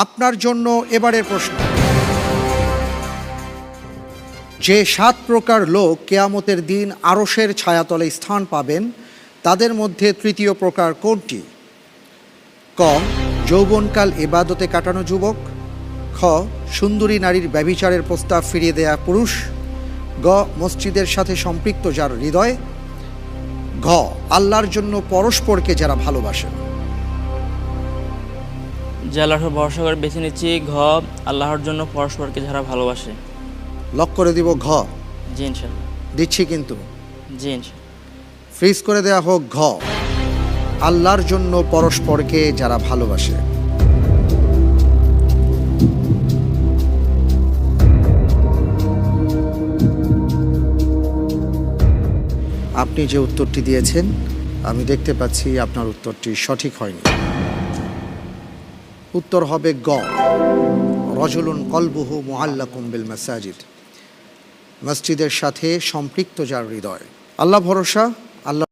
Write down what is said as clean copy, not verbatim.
আপনার জন্য এবারের প্রশ্ন, যে 7 প্রকার লোক কেয়ামতের দিন আরশের ছায়াতলে স্থান পাবেন তাদের মধ্যে তৃতীয় প্রকার কোনটি? ক, যৌবনকাল ইবাদতে কাটানো যুবক। খ, সুন্দরী নারীর ব্যভিচারের প্রস্তাব ফিরিয়ে দেয়া পুরুষ। গ, মসজিদের সাথে সম্পৃক্ত যার হৃদয়। ঘ, আল্লাহর জন্য পরস্পরকে যারা ভালোবাসেন। যে আল্লাহর ভরসা করে বেছে নিচ্ছি ঘ, আল্লাহর জন্য পরস্পরকে যারা ভালোবাসে। লক করে দিব ঘ। জি ইনশাল্লাহ। দিচ্ছি কিন্তু, জি ইনশাল্লাহ। ফ্রিজ করে দেয়া হোক ঘ, আল্লাহর জন্য পরস্পরকে যারা ভালোবাসে। আপনি যে উত্তরটি দিয়েছেন আমি দেখতে পাচ্ছি আপনার উত্তরটি সঠিক হয়নি। উত্তর হবে গ, রজুলুন কলবুহু মুআল্লাকুম বিল মাসাজিদ, মসজিদের সাথে সম্পৃক্ত যার হৃদয়। আল্লাহ ভরসা, আল্লাহ